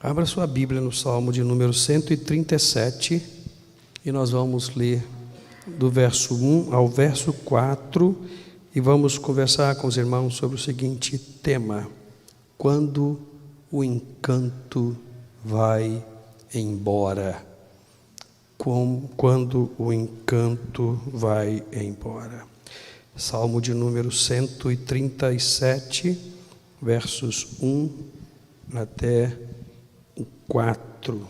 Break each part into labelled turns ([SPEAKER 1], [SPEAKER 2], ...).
[SPEAKER 1] Abra sua Bíblia no Salmo de número 137 e nós vamos ler do verso 1 ao verso 4 e vamos conversar com os irmãos sobre o seguinte tema: quando o encanto vai embora. Quando o encanto vai embora. Salmo de número 137, versos 1 até 4.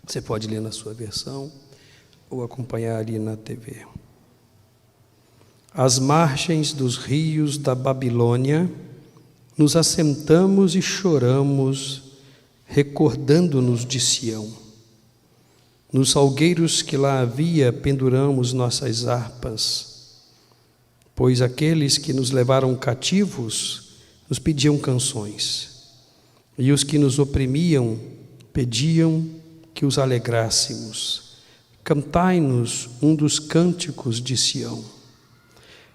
[SPEAKER 1] Você pode ler na sua versão ou acompanhar ali na TV. Às margens dos rios da Babilônia, nos assentamos e choramos, recordando-nos de Sião. Nos salgueiros que lá havia, penduramos nossas harpas, pois aqueles que nos levaram cativos nos pediam canções, e os que nos oprimiam pediam que os alegrássemos. Cantai-nos um dos cânticos de Sião.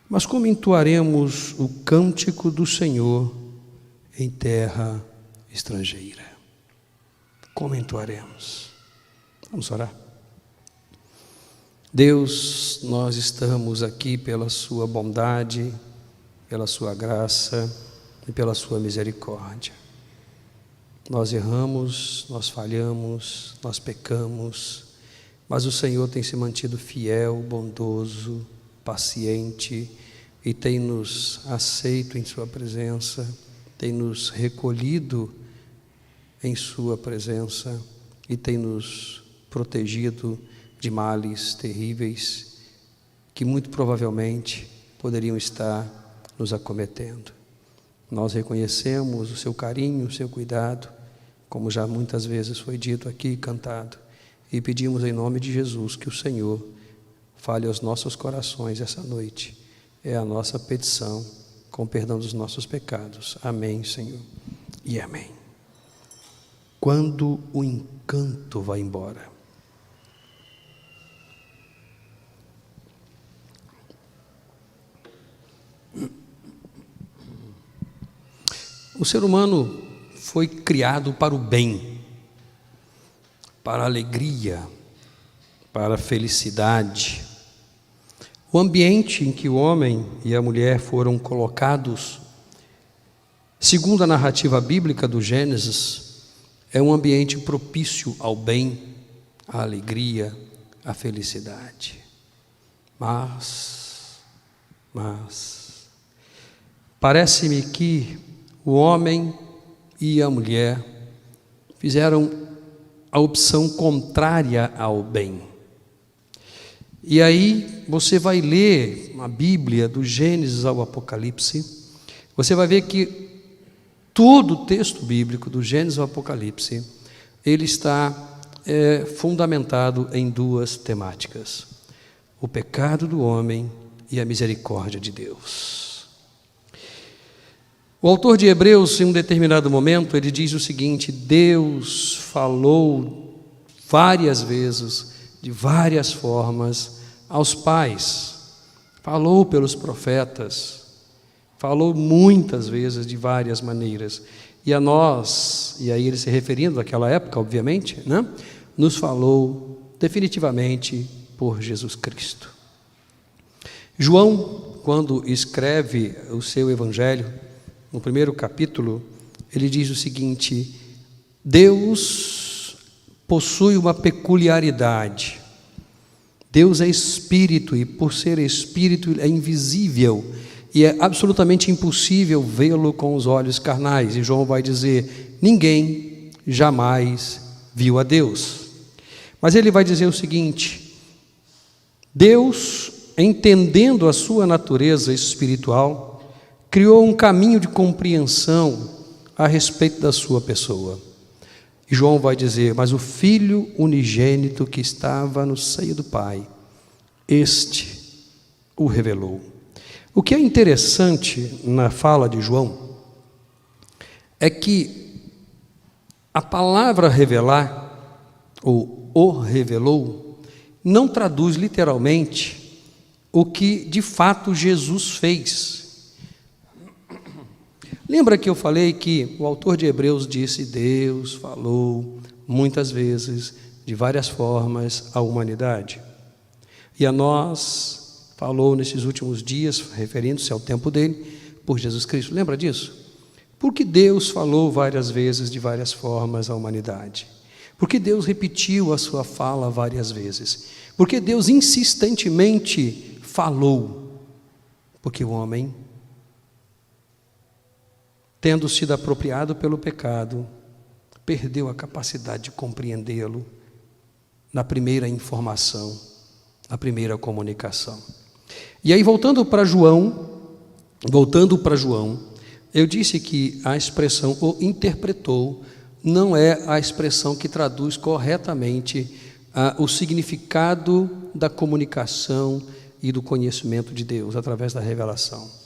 [SPEAKER 1] Mas como entoaremos o cântico do Senhor em terra estrangeira? Como entoaremos? Vamos orar. Deus, nós estamos aqui pela sua bondade, pela sua graça e pela sua misericórdia. Nós erramos, nós falhamos, nós pecamos, mas o Senhor tem se mantido fiel, bondoso, paciente e tem nos aceito em sua presença, tem nos recolhido em sua presença e tem nos protegido de males terríveis que muito provavelmente poderiam estar nos acometendo. Nós reconhecemos o seu carinho, o seu cuidado, como já muitas vezes foi dito aqui e cantado, e pedimos em nome de Jesus que o Senhor fale aos nossos corações essa noite. É a nossa petição, com perdão dos nossos pecados. Amém, Senhor, e amém. Quando o encanto vai embora. O ser humano foi criado para o bem, para a alegria, para a felicidade. O ambiente em que o homem e a mulher foram colocados, segundo a narrativa bíblica do Gênesis, é um ambiente propício ao bem, à alegria, à felicidade. Mas, parece-me que o homem e a mulher fizeram a opção contrária ao bem. E aí você vai ler a Bíblia, do Gênesis ao Apocalipse, você vai ver que todo o texto bíblico, do Gênesis ao Apocalipse, ele está fundamentado em duas temáticas: o pecado do homem e a misericórdia de Deus. O autor de Hebreus, em um determinado momento, ele diz o seguinte: Deus falou várias vezes, de várias formas, aos pais, falou pelos profetas, falou muitas vezes de várias maneiras, e a nós, e aí ele se referindo àquela época, obviamente, né, nos falou definitivamente por Jesus Cristo. João, quando escreve o seu evangelho, no primeiro capítulo, ele diz o seguinte: Deus possui uma peculiaridade. Deus é espírito e, por ser espírito, é invisível e é absolutamente impossível vê-lo com os olhos carnais. E João vai dizer: ninguém jamais viu a Deus. Mas ele vai dizer o seguinte: Deus, entendendo a sua natureza espiritual, criou um caminho de compreensão a respeito da sua pessoa. E João vai dizer: mas o Filho unigênito que estava no seio do Pai, este o revelou. O que é interessante na fala de João é que a palavra revelar, ou o revelou, não traduz literalmente o que de fato Jesus fez. Lembra que eu falei que o autor de Hebreus disse: Deus falou muitas vezes, de várias formas, à humanidade. E a nós falou nesses últimos dias, referindo-se ao tempo dele, por Jesus Cristo. Lembra disso? Porque Deus falou várias vezes, de várias formas, à humanidade. Porque Deus repetiu a sua fala várias vezes. Porque Deus insistentemente falou. Porque o homem, tendo sido apropriado pelo pecado, perdeu a capacidade de compreendê-lo na primeira informação, na primeira comunicação. E aí, voltando para João, eu disse que a expressão "o interpretou" não é a expressão que traduz corretamente o significado da comunicação e do conhecimento de Deus através da revelação.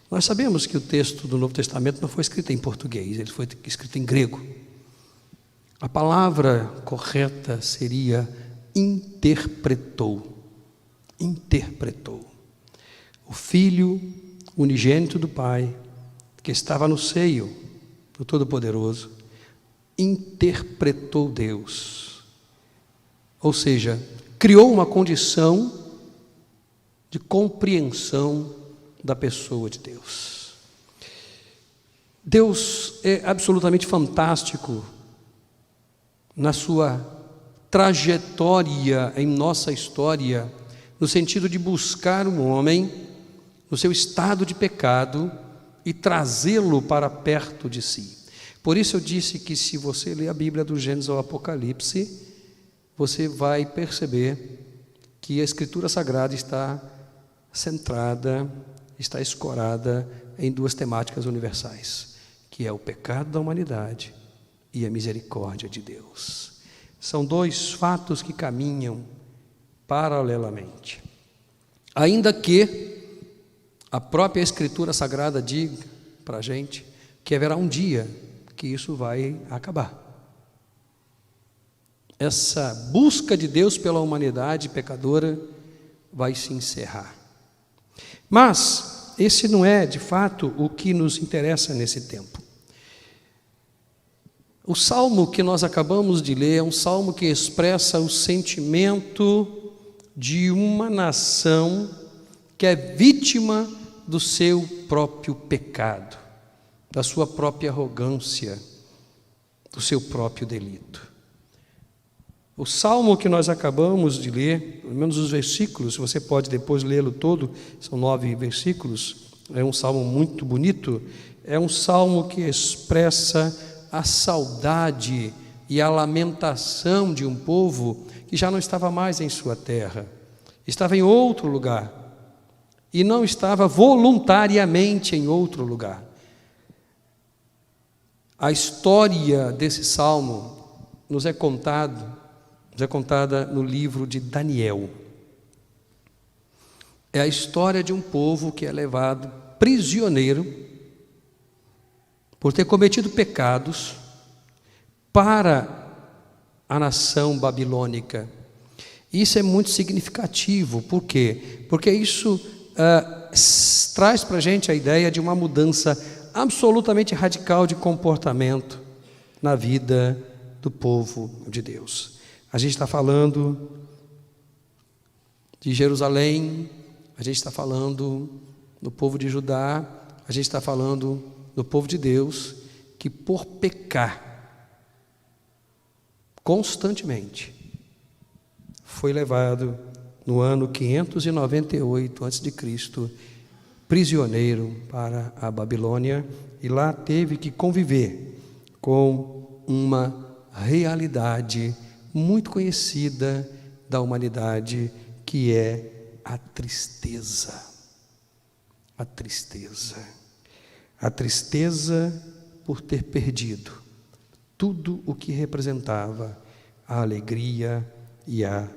[SPEAKER 1] Nós sabemos que o texto do Novo Testamento não foi escrito em português, ele foi escrito em grego. A palavra correta seria interpretou. Interpretou. O Filho unigênito do Pai, que estava no seio do Todo-Poderoso, interpretou Deus. Ou seja, criou uma condição de compreensão da pessoa de Deus. Deus é absolutamente fantástico na sua trajetória em nossa história, no sentido de buscar um homem no seu estado de pecado e trazê-lo para perto de si. Por isso eu disse que se você ler a Bíblia do Gênesis ao Apocalipse, você vai perceber que a Escritura Sagrada está centrada, está escorada em duas temáticas universais, que é o pecado da humanidade e a misericórdia de Deus. São dois fatos que caminham paralelamente. Ainda que a própria Escritura Sagrada diga para a gente que haverá um dia que isso vai acabar. Essa busca de Deus pela humanidade pecadora vai se encerrar. Mas esse não é, de fato, o que nos interessa nesse tempo. O salmo que nós acabamos de ler é um salmo que expressa o sentimento de uma nação que é vítima do seu próprio pecado, da sua própria arrogância, do seu próprio delito. O salmo que nós acabamos de ler, pelo menos os versículos, você pode depois lê-lo todo, são 9 versículos, é um salmo muito bonito, é um salmo que expressa a saudade e a lamentação de um povo que já não estava mais em sua terra, estava em outro lugar, e não estava voluntariamente em outro lugar. A história desse salmo nos é contada no livro de Daniel. É a história de um povo que é levado prisioneiro por ter cometido pecados para a nação babilônica. Isso é muito significativo. Por quê? Porque isso traz para a gente a ideia de uma mudança absolutamente radical de comportamento na vida do povo de Deus. A gente está falando de Jerusalém, a gente está falando do povo de Judá, a gente está falando do povo de Deus, que por pecar constantemente foi levado no ano 598 a.C., prisioneiro para a Babilônia, e lá teve que conviver com uma realidade muito conhecida da humanidade, que é a tristeza. A tristeza. A tristeza por ter perdido tudo o que representava a alegria e a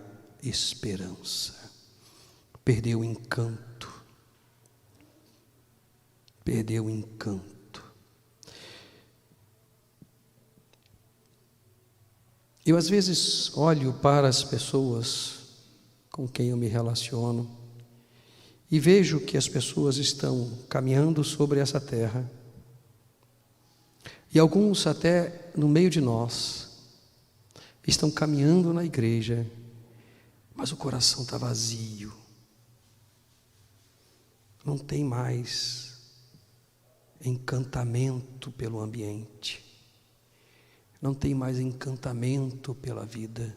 [SPEAKER 1] esperança. Perdeu o encanto. Perdeu o encanto. Eu às vezes olho para as pessoas com quem eu me relaciono e vejo que as pessoas estão caminhando sobre essa terra E alguns até no meio de nós estão caminhando na igreja, mas o coração está vazio. Não tem mais encantamento pelo ambiente. Não tem mais encantamento pela vida.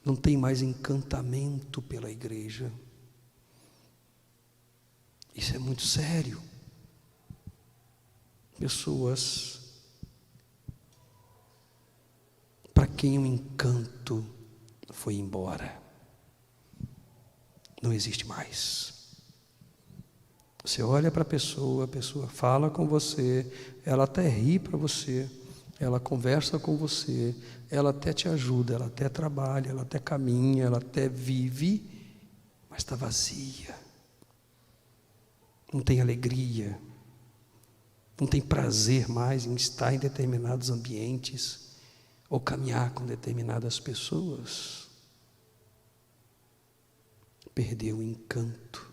[SPEAKER 1] Não tem mais encantamento pela igreja. Isso é muito sério. Pessoas para quem o encanto foi embora. Não existe mais. Você olha para a pessoa fala com você, ela até ri para você, ela conversa com você, ela até te ajuda, ela até trabalha, ela até caminha, ela até vive, mas está vazia. Não tem alegria, não tem prazer mais em estar em determinados ambientes ou caminhar com determinadas pessoas. Perdeu o encanto.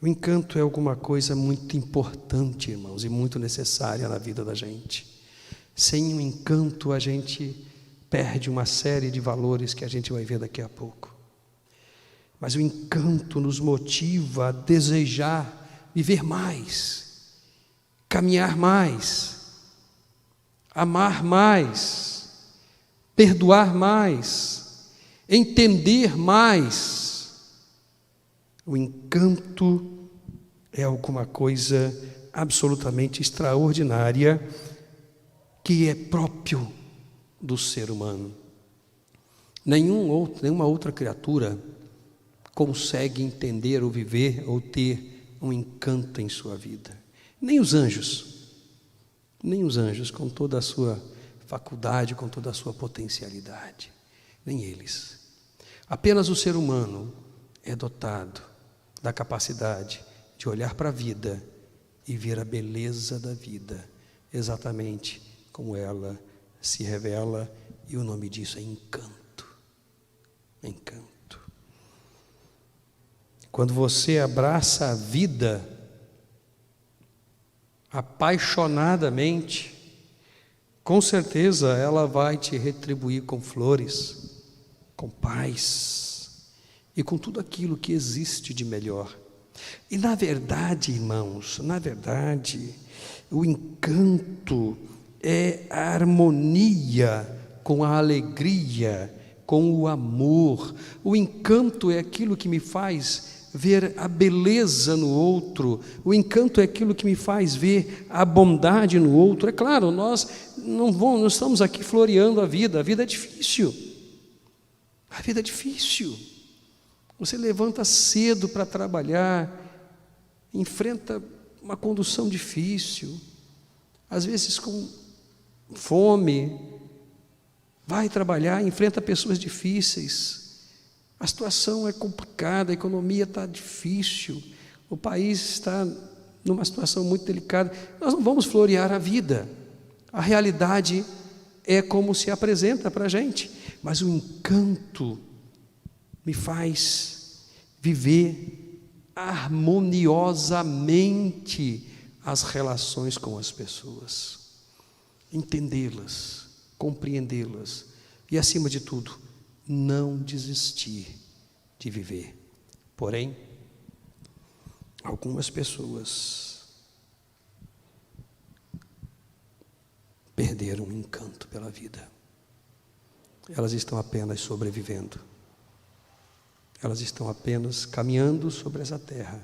[SPEAKER 1] O encanto é alguma coisa muito importante, irmãos, e muito necessária na vida da gente. Sem o encanto, a gente perde uma série de valores que a gente vai ver daqui a pouco. Mas o encanto nos motiva a desejar viver mais, caminhar mais, amar mais, perdoar mais, entender mais. O encanto é alguma coisa absolutamente extraordinária que é próprio do ser humano. Nenhuma outra criatura consegue entender ou viver ou ter um encanto em sua vida. Nem os anjos, com toda a sua faculdade, com toda a sua potencialidade. Nem eles. Apenas o ser humano é dotado da capacidade de olhar para a vida e ver a beleza da vida, exatamente como ela se revela, e o nome disso é encanto. Encanto. Quando você abraça a vida apaixonadamente, com certeza ela vai te retribuir com flores, com paz e com tudo aquilo que existe de melhor. E na verdade, irmãos, o encanto é a harmonia com a alegria, com o amor. O encanto é aquilo que me faz ver a beleza no outro. O encanto é aquilo que me faz ver a bondade no outro. É claro, nós não estamos aqui floreando a vida é difícil. A vida é difícil. Você levanta cedo para trabalhar, enfrenta uma condução difícil, às vezes com fome, vai trabalhar, enfrenta pessoas difíceis, a situação é complicada, a economia está difícil, o país está numa situação muito delicada. Nós não vamos florear a vida, a realidade é como se apresenta para a gente, mas o encanto me faz viver harmoniosamente as relações com as pessoas, entendê-las, compreendê-las e, acima de tudo, não desistir de viver. Porém, algumas pessoas perderam o encanto pela vida. Elas estão apenas sobrevivendo. Elas estão apenas caminhando sobre essa terra,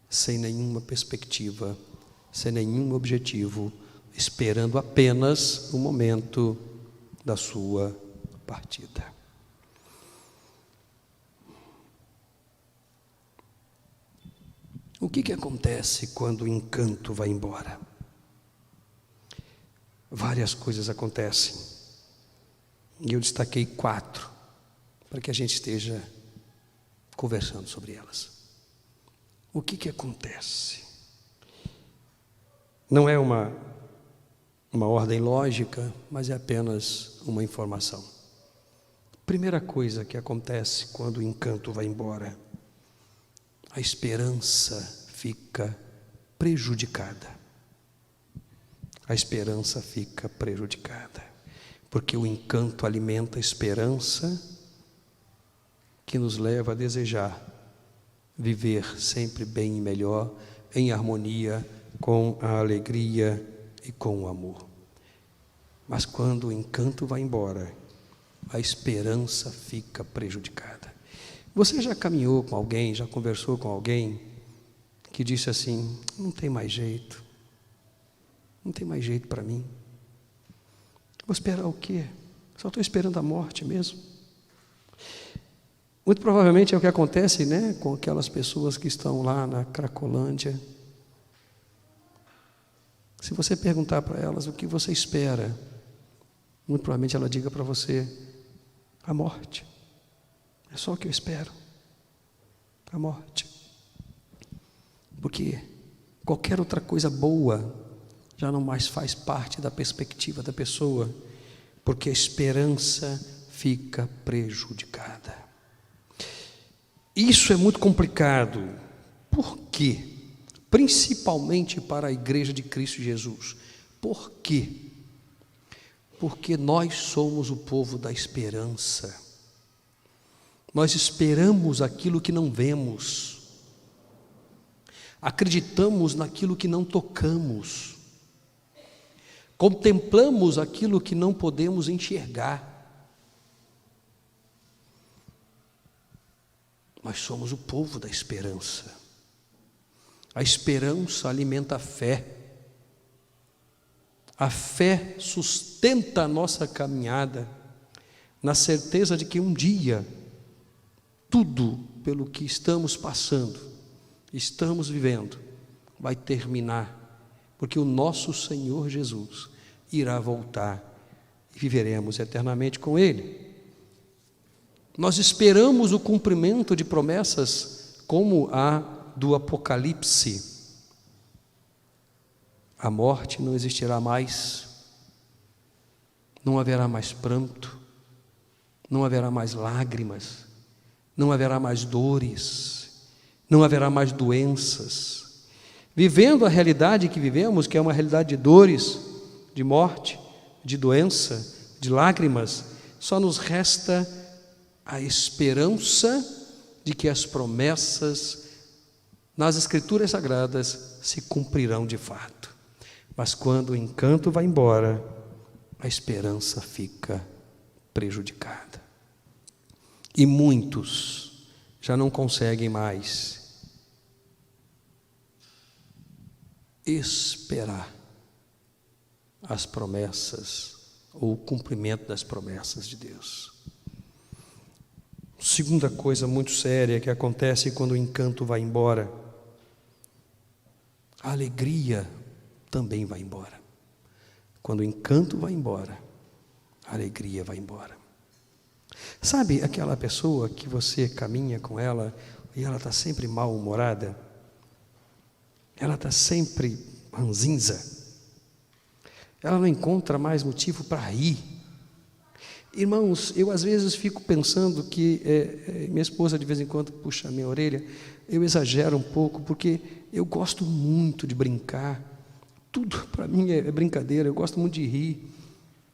[SPEAKER 1] sem nenhuma perspectiva, sem nenhum objetivo, esperando apenas o momento da sua partida. O que acontece quando o encanto vai embora? Várias coisas acontecem. E eu destaquei 4, para que a gente esteja conversando sobre elas. O que acontece? Não é uma ordem lógica, mas é apenas uma informação. Primeira coisa que acontece quando o encanto vai embora: a esperança fica prejudicada. A esperança fica prejudicada, porque o encanto alimenta a esperança que nos leva a desejar viver sempre bem e melhor, em harmonia com a alegria e com o amor. Mas quando o encanto vai embora, a esperança fica prejudicada. Você já caminhou com alguém, já conversou com alguém que disse assim: não tem mais jeito, não tem mais jeito para mim. Vou esperar o quê? Só estou esperando a morte mesmo. Muito provavelmente é o que acontece, né, com aquelas pessoas que estão lá na Cracolândia. Se você perguntar para elas o que você espera, muito provavelmente ela diga para você: a morte. É só o que eu espero, a morte. Porque qualquer outra coisa boa já não mais faz parte da perspectiva da pessoa, porque a esperança fica prejudicada. Isso é muito complicado. Por quê? Principalmente para a igreja de Cristo Jesus. Por quê? Porque nós somos o povo da esperança. Nós esperamos aquilo que não vemos. Acreditamos naquilo que não tocamos. Contemplamos aquilo que não podemos enxergar. Nós somos o povo da esperança. A esperança alimenta a fé. A fé sustenta a nossa caminhada, na certeza de que um dia, tudo pelo que estamos passando, estamos vivendo, vai terminar, porque o nosso Senhor Jesus irá voltar e viveremos eternamente com Ele. Nós esperamos o cumprimento de promessas como a do Apocalipse. A morte não existirá mais, não haverá mais pranto, não haverá mais lágrimas, não haverá mais dores, não haverá mais doenças. Vivendo a realidade que vivemos, que é uma realidade de dores, de morte, de doença, de lágrimas, só nos resta a esperança de que as promessas nas Escrituras Sagradas se cumprirão de fato. Mas quando o encanto vai embora, a esperança fica prejudicada. E muitos já não conseguem mais esperar as promessas ou o cumprimento das promessas de Deus. Segunda coisa muito séria que acontece quando o encanto vai embora: a alegria também vai embora. Quando o encanto vai embora, a alegria vai embora. Sabe aquela pessoa que você caminha com ela e ela está sempre mal-humorada? Ela está sempre ranzinza. Ela não encontra mais motivo para rir. Irmãos, eu às vezes fico pensando que minha esposa de vez em quando puxa a minha orelha. Eu exagero um pouco, porque eu gosto muito de brincar. Tudo para mim é brincadeira, eu gosto muito de rir.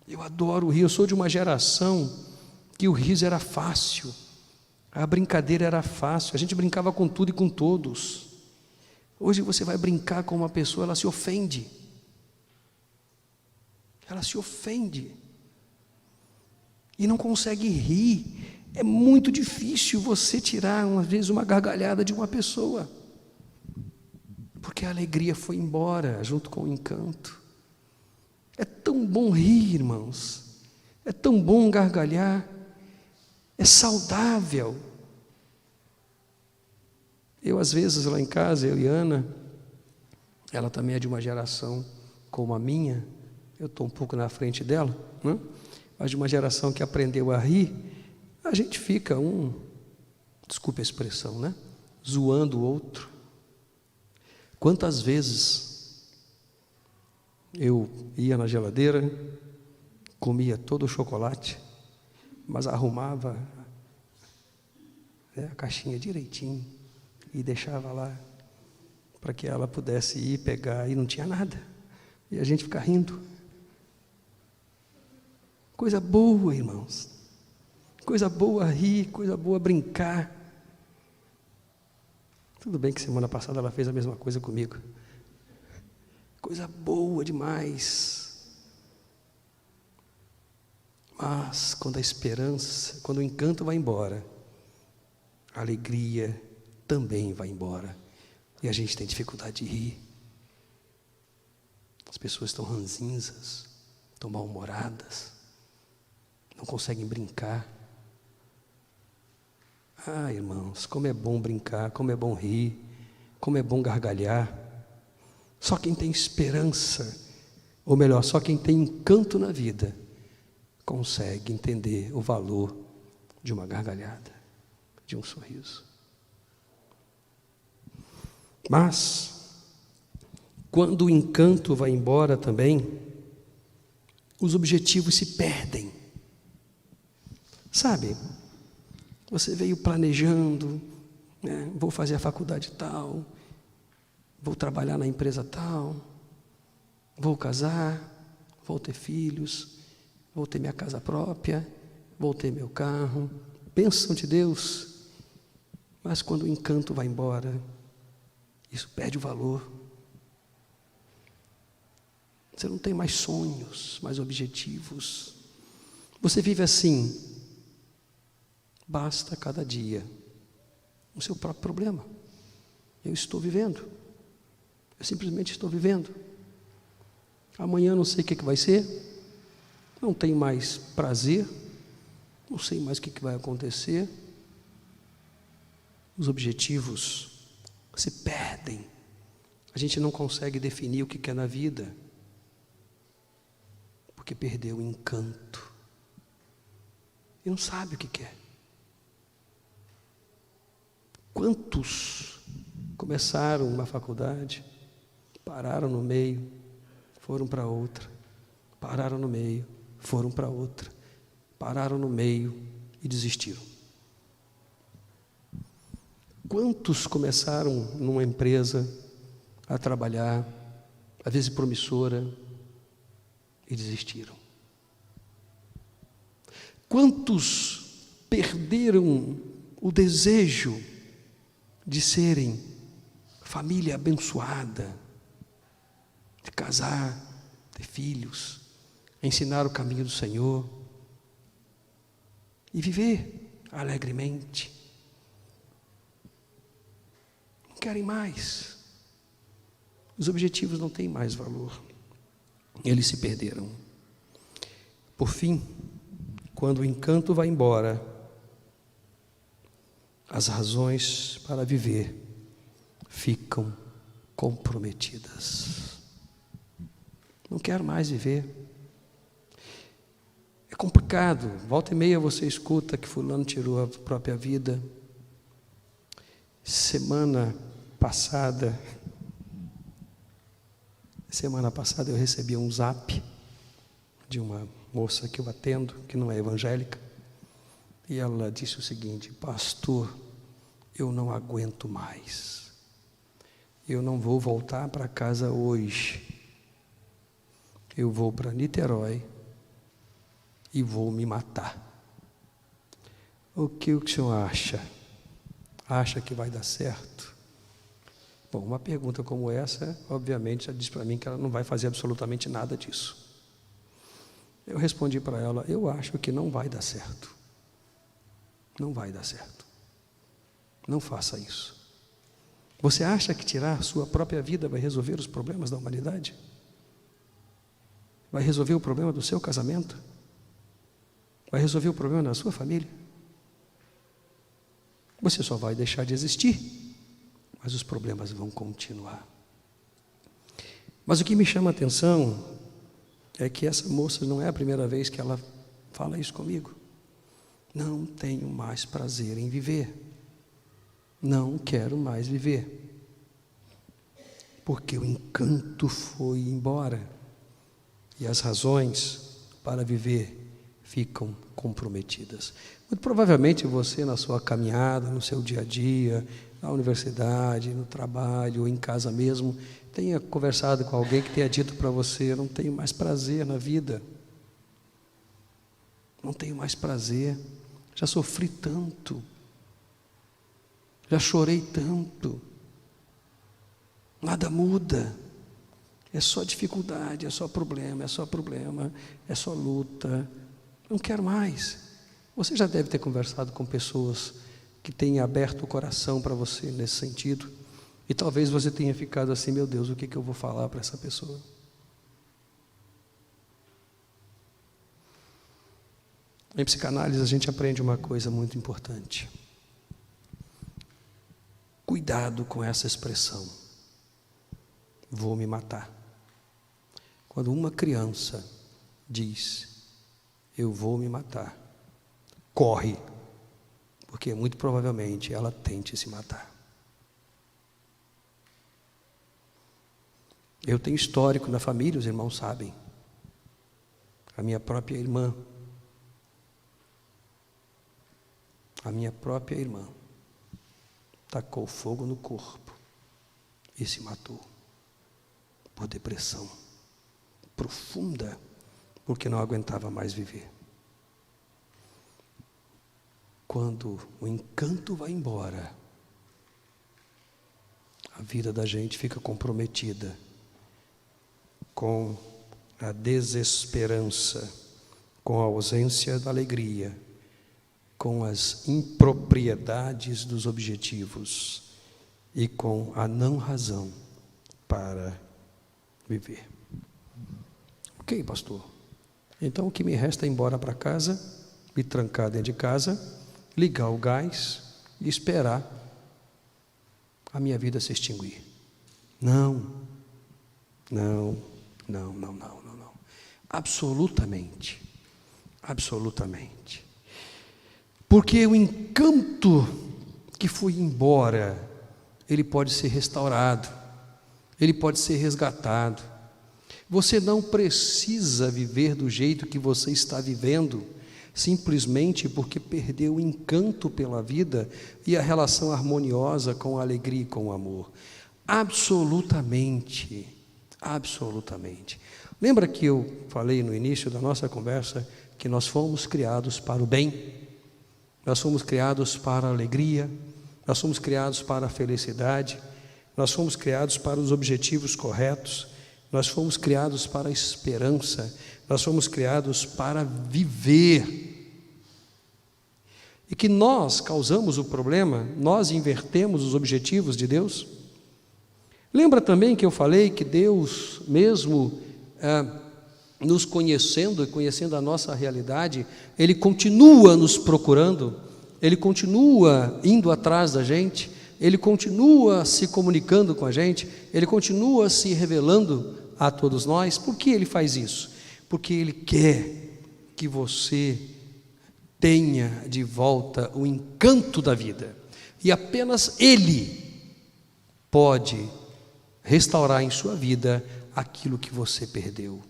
[SPEAKER 1] Eu adoro rir. Eu sou de uma geração que o riso era fácil, a brincadeira era fácil, a gente brincava com tudo e com todos. Hoje você vai brincar com uma pessoa, ela se ofende. Ela se ofende e não consegue rir. É muito difícil você tirar, às vezes, uma gargalhada de uma pessoa, porque a alegria foi embora junto com o encanto. É tão bom rir, irmãos, é tão bom gargalhar, é saudável. Eu, às vezes, lá em casa, eu e Ana, ela também é de uma geração como a minha, eu estou um pouco na frente dela, né? Mas de uma geração que aprendeu a rir, a gente fica desculpe a expressão, né? Zoando o outro. Quantas vezes eu ia na geladeira, comia todo o chocolate, mas arrumava a caixinha direitinho e deixava lá para que ela pudesse ir pegar, e não tinha nada. E a gente fica rindo. Coisa boa, irmãos. Coisa boa rir, coisa boa brincar. Tudo bem que semana passada ela fez a mesma coisa comigo. Coisa boa demais. Mas quando a esperança, quando o encanto vai embora, a alegria também vai embora. E a gente tem dificuldade de rir. As pessoas estão ranzinzas, estão mal-humoradas, não conseguem brincar. Ah, irmãos, como é bom brincar, como é bom rir, como é bom gargalhar. Só quem tem esperança, ou melhor, só quem tem encanto na vida, consegue entender o valor de uma gargalhada, de um sorriso. Mas, quando o encanto vai embora também, os objetivos se perdem. Sabe, você veio planejando, né? Vou fazer a faculdade tal, vou trabalhar na empresa tal, vou casar, vou ter filhos, vou ter minha casa própria, vou ter meu carro. Bênção de Deus. Mas quando o encanto vai embora, isso perde o valor. Você não tem mais sonhos, mais objetivos. Você vive assim. Basta cada dia o seu próprio problema. Eu estou vivendo. Eu simplesmente estou vivendo. Amanhã não sei o que vai ser. Não tenho mais prazer. Não sei mais o que vai acontecer. Os objetivos se perdem. A gente não consegue definir o que quer na vida, porque perdeu o encanto. E não sabe o que quer. Quantos começaram uma faculdade, pararam no meio, foram para outra, pararam no meio, foram para outra, pararam no meio e desistiram? Quantos começaram numa empresa a trabalhar, às vezes promissora, e desistiram? Quantos perderam o desejo de serem família abençoada, de casar, ter filhos, ensinar o caminho do Senhor e viver alegremente? Não querem mais. Os objetivos não têm mais valor. Eles se perderam. Por fim, quando o encanto vai embora, as razões para viver ficam comprometidas. Não quero mais viver. É complicado. Volta e meia você escuta que fulano tirou a própria vida. Semana passada eu recebi um zap de uma moça que eu atendo, que não é evangélica, e ela disse o seguinte: pastor, eu não aguento mais, eu não vou voltar para casa hoje, eu vou para Niterói e vou me matar. O que o senhor acha? Acha que vai dar certo? Bom, uma pergunta como essa, obviamente, já diz para mim que ela não vai fazer absolutamente nada disso. Eu respondi para ela: eu acho que não vai dar certo. Não vai dar certo. Não faça isso. Você acha que tirar sua própria vida vai resolver os problemas da humanidade? Vai resolver o problema do seu casamento? Vai resolver o problema da sua família? Você só vai deixar de existir, mas os problemas vão continuar. Mas o que me chama a atenção é que essa moça não é a primeira vez que ela fala isso comigo. Não tenho mais prazer em viver. Não quero mais viver. Porque o encanto foi embora. E as razões para viver ficam comprometidas. Muito provavelmente você, na sua caminhada, no seu dia a dia, na universidade, no trabalho, ou em casa mesmo, tenha conversado com alguém que tenha dito para você: eu não tenho mais prazer na vida, não tenho mais prazer, já sofri tanto, já chorei tanto, nada muda, é só dificuldade, é só problema, é só luta, não quero mais. Você já deve ter conversado com pessoas que têm aberto o coração para você nesse sentido, e talvez você tenha ficado assim: meu Deus, o que eu vou falar para essa pessoa? Em psicanálise a gente aprende uma coisa muito importante: cuidado com essa expressão, vou me matar. Quando uma criança diz, eu vou me matar, corre, porque muito provavelmente ela tente se matar. Eu tenho histórico na família, os irmãos sabem. A minha própria irmã tacou fogo no corpo e se matou por depressão profunda, porque não aguentava mais viver. Quando o encanto vai embora, a vida da gente fica comprometida com a desesperança, com a ausência da alegria, com as impropriedades dos objetivos e com a não razão para viver. Ok, pastor? Então o que me resta é ir embora para casa, me trancar dentro de casa, ligar o gás e esperar a minha vida se extinguir. Não. Absolutamente. Porque o encanto que foi embora, ele pode ser restaurado, ele pode ser resgatado. Você não precisa viver do jeito que você está vivendo, simplesmente porque perdeu o encanto pela vida e a relação harmoniosa com a alegria e com o amor. Absolutamente. Lembra que eu falei no início da nossa conversa que nós fomos criados para o bem? Nós fomos criados para a alegria, nós fomos criados para a felicidade, nós fomos criados para os objetivos corretos, nós fomos criados para a esperança, nós fomos criados para viver. E que nós causamos o problema, nós invertemos os objetivos de Deus. Lembra também que eu falei que Deus, mesmo nos conhecendo e conhecendo a nossa realidade, Ele continua nos procurando, Ele continua indo atrás da gente, Ele continua se comunicando com a gente, Ele continua se revelando a todos nós. Por que Ele faz isso? Porque Ele quer que você tenha de volta o encanto da vida, e apenas Ele pode restaurar em sua vida aquilo que você perdeu,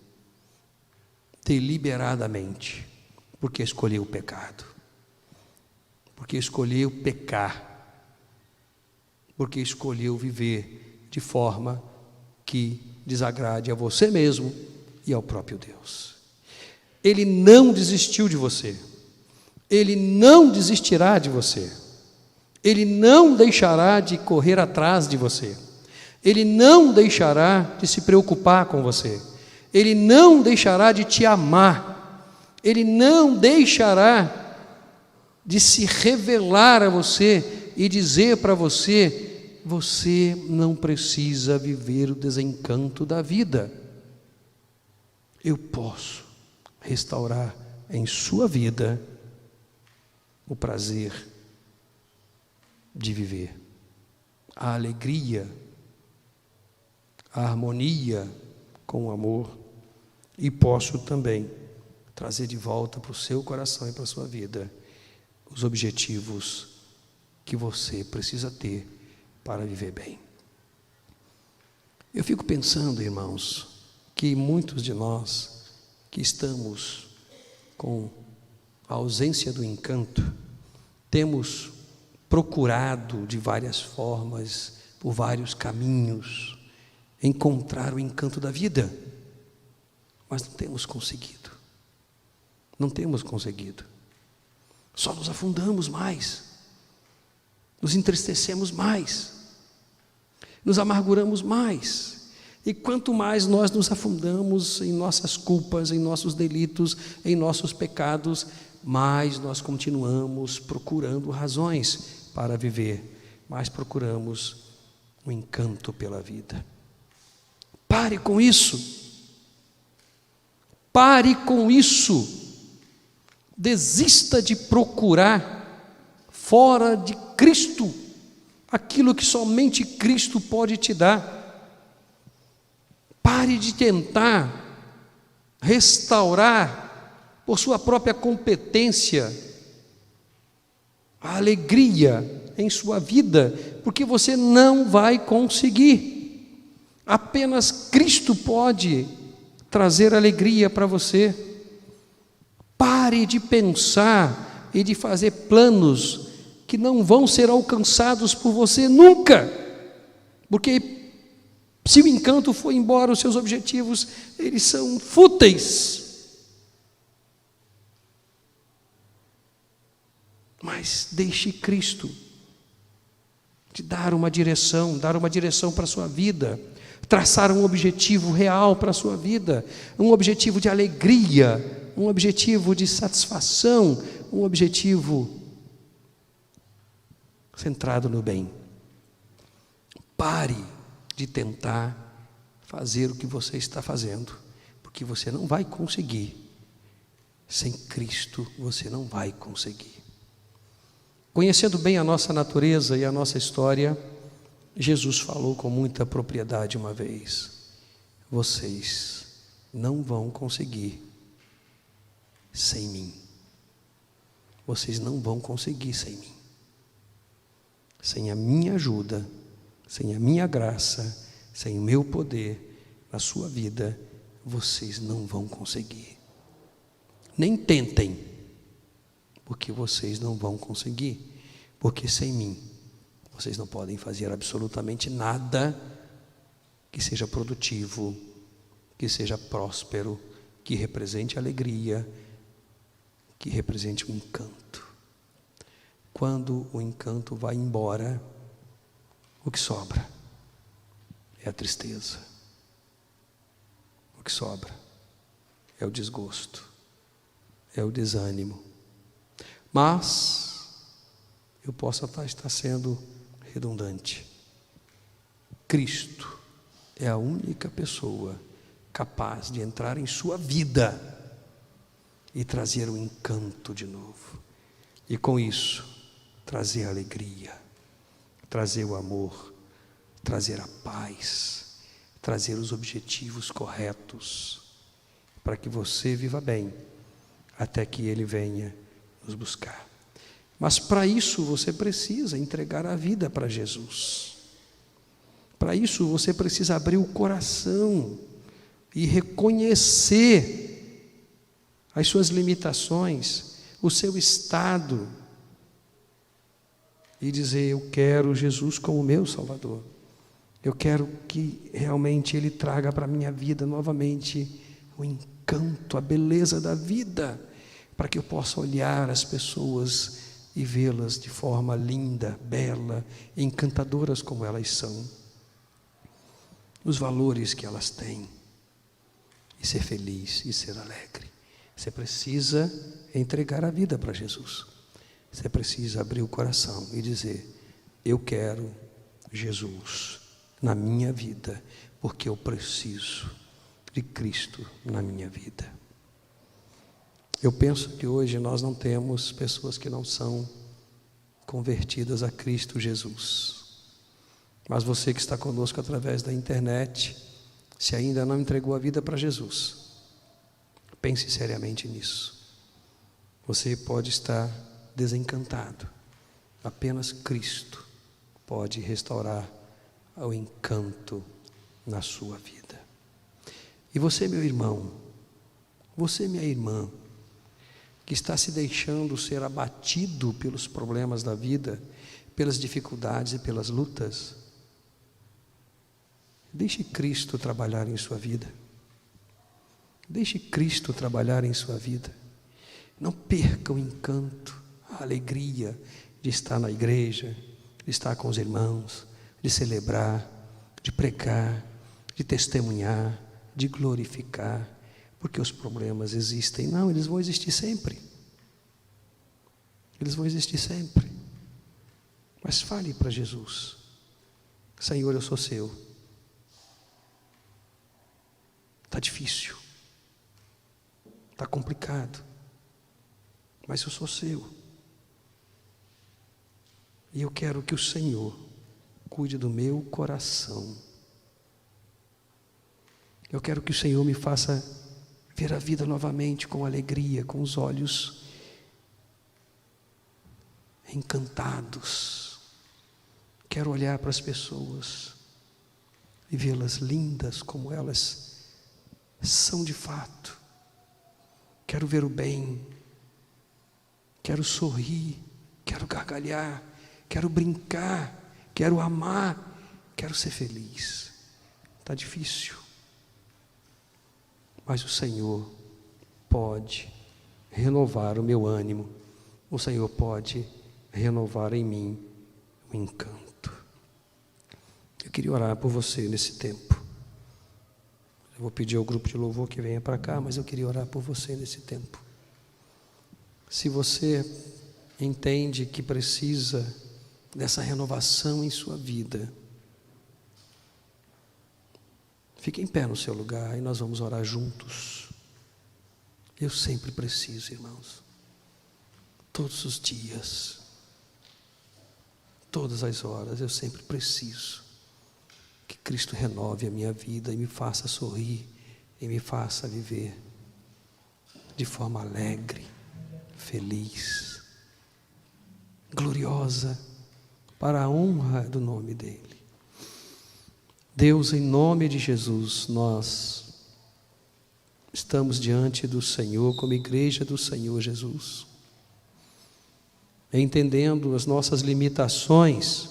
[SPEAKER 1] deliberadamente, porque escolheu o pecado, porque escolheu pecar, porque escolheu viver de forma que desagrade a você mesmo e ao próprio Deus. Ele não desistiu de você, Ele não desistirá de você, Ele não deixará de correr atrás de você, Ele não deixará de se preocupar com você, Ele não deixará de te amar, Ele não deixará de se revelar a você e dizer para você: você não precisa viver o desencanto da vida. Eu posso restaurar em sua vida o prazer de viver, a alegria, a harmonia com o amor, e posso também trazer de volta para o seu coração e para a sua vida os objetivos que você precisa ter para viver bem. Eu fico pensando, irmãos, que muitos de nós que estamos com a ausência do encanto, temos procurado de várias formas, por vários caminhos, encontrar o encanto da vida, mas não temos conseguido. Não temos conseguido. Só nos afundamos mais, nos entristecemos mais, nos amarguramos mais. E quanto mais nós nos afundamos em nossas culpas, em nossos delitos, em nossos pecados, mais nós continuamos procurando razões para viver, mais procuramos o encanto pela vida. Pare com isso. Pare com isso. Desista de procurar fora de Cristo aquilo que somente Cristo pode te dar. Pare de tentar restaurar por sua própria competência a alegria em sua vida, porque você não vai conseguir. Apenas Cristo pode trazer alegria para você. Pare de pensar e de fazer planos que não vão ser alcançados por você nunca, porque se o encanto for embora, os seus objetivos, eles são fúteis. Mas deixe Cristo te dar uma direção para a sua vida, traçar um objetivo real para a sua vida, um objetivo de alegria, um objetivo de satisfação, um objetivo centrado no bem. Pare de tentar fazer o que você está fazendo, porque você não vai conseguir. Sem Cristo você não vai conseguir. Conhecendo bem a nossa natureza e a nossa história, Jesus falou com muita propriedade uma vez: vocês não vão conseguir sem mim. Vocês não vão conseguir sem mim. Sem a minha ajuda, sem a minha graça, sem o meu poder na sua vida, vocês não vão conseguir. Nem tentem, porque vocês não vão conseguir, porque sem mim vocês não podem fazer absolutamente nada que seja produtivo, que seja próspero, que represente alegria, que represente um encanto. Quando o encanto vai embora, o que sobra é a tristeza. O que sobra é o desgosto, é o desânimo. Mas eu posso estar sendo redundante. Cristo é a única pessoa capaz de entrar em sua vida e trazer o encanto de novo. E com isso, trazer a alegria, trazer o amor, trazer a paz, trazer os objetivos corretos, para que você viva bem, até que Ele venha nos buscar. Mas para isso você precisa entregar a vida para Jesus. Para isso você precisa abrir o coração e reconhecer as suas limitações, o seu estado, e dizer: eu quero Jesus como meu Salvador. Eu quero que realmente Ele traga para a minha vida novamente o encanto, a beleza da vida, para que eu possa olhar as pessoas e vê-las de forma linda, bela, encantadoras como elas são, os valores que elas têm, e ser feliz e ser alegre. Você precisa entregar a vida para Jesus. Você precisa abrir o coração e dizer: eu quero Jesus na minha vida, porque eu preciso de Cristo na minha vida. Eu penso que hoje nós não temos pessoas que não são convertidas a Cristo Jesus. Mas você que está conosco através da internet, se ainda não entregou a vida para Jesus, pense seriamente nisso. Você pode estar desencantado. Apenas Cristo pode restaurar o encanto na sua vida. E você, meu irmão, você, minha irmã, que está se deixando ser abatido pelos problemas da vida, pelas dificuldades e pelas lutas, deixe Cristo trabalhar em sua vida. Deixe Cristo trabalhar em sua vida. Não perca o encanto, a alegria de estar na igreja, de estar com os irmãos, de celebrar, de pregar, de testemunhar, de glorificar, porque os problemas existem. Não, eles vão existir sempre. Eles vão existir sempre. Mas fale para Jesus: Senhor, eu sou seu. Está difícil, está complicado, mas eu sou seu. E eu quero que o Senhor cuide do meu coração. Eu quero que o Senhor me faça ver a vida novamente com alegria, com os olhos encantados. Quero olhar para as pessoas e vê-las lindas como elas são de fato. Quero ver o bem, quero sorrir, quero gargalhar, quero brincar, quero amar, quero ser feliz. Está difícil, mas o Senhor pode renovar o meu ânimo, o Senhor pode renovar em mim o encanto. Eu queria orar por você nesse tempo. Eu vou pedir ao grupo de louvor que venha para cá, mas eu queria orar por você nesse tempo. Se você entende que precisa dessa renovação em sua vida, fique em pé no seu lugar e nós vamos orar juntos. Eu sempre preciso, irmãos, todos os dias, todas as horas, eu sempre preciso que Cristo renove a minha vida e me faça sorrir e me faça viver de forma alegre, feliz, gloriosa, para a honra do nome dEle. Deus, em nome de Jesus, nós estamos diante do Senhor como igreja do Senhor Jesus, entendendo as nossas limitações,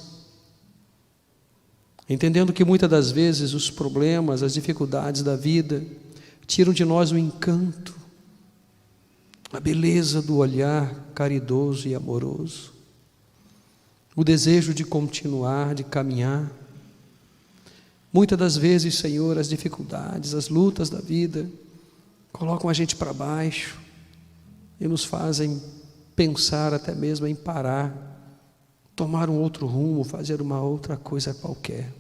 [SPEAKER 1] entendendo que muitas das vezes os problemas, as dificuldades da vida tiram de nós o encanto, a beleza do olhar caridoso e amoroso, o desejo de continuar, de caminhar. Muitas das vezes, Senhor, as dificuldades, as lutas da vida colocam a gente para baixo e nos fazem pensar até mesmo em parar, tomar um outro rumo, fazer uma outra coisa qualquer.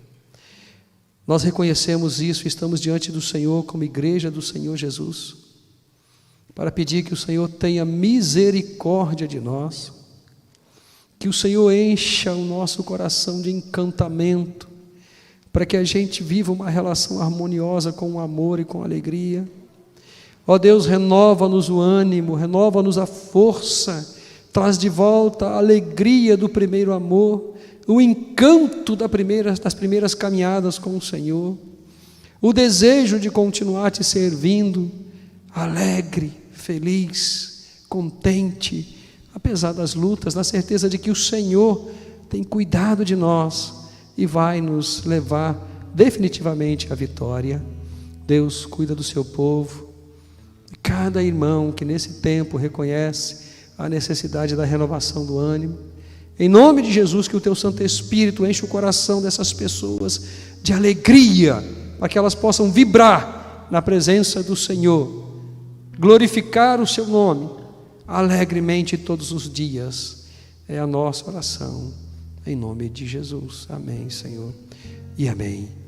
[SPEAKER 1] Nós reconhecemos isso e estamos diante do Senhor como igreja do Senhor Jesus, para pedir que o Senhor tenha misericórdia de nós, que o Senhor encha o nosso coração de encantamento, para que a gente viva uma relação harmoniosa com o amor e com a alegria. Ó Deus, renova-nos o ânimo, renova-nos a força, traz de volta a alegria do primeiro amor, o encanto das primeiras caminhadas com o Senhor, o desejo de continuar te servindo, alegre, feliz, contente, apesar das lutas, na certeza de que o Senhor tem cuidado de nós e vai nos levar definitivamente à vitória. Deus, cuida do seu povo, cada irmão que nesse tempo reconhece a necessidade da renovação do ânimo. Em nome de Jesus, que o teu Santo Espírito enche o coração dessas pessoas de alegria, para que elas possam vibrar na presença do Senhor, glorificar o seu nome alegremente todos os dias. É a nossa oração, em nome de Jesus. Amém, Senhor, e amém.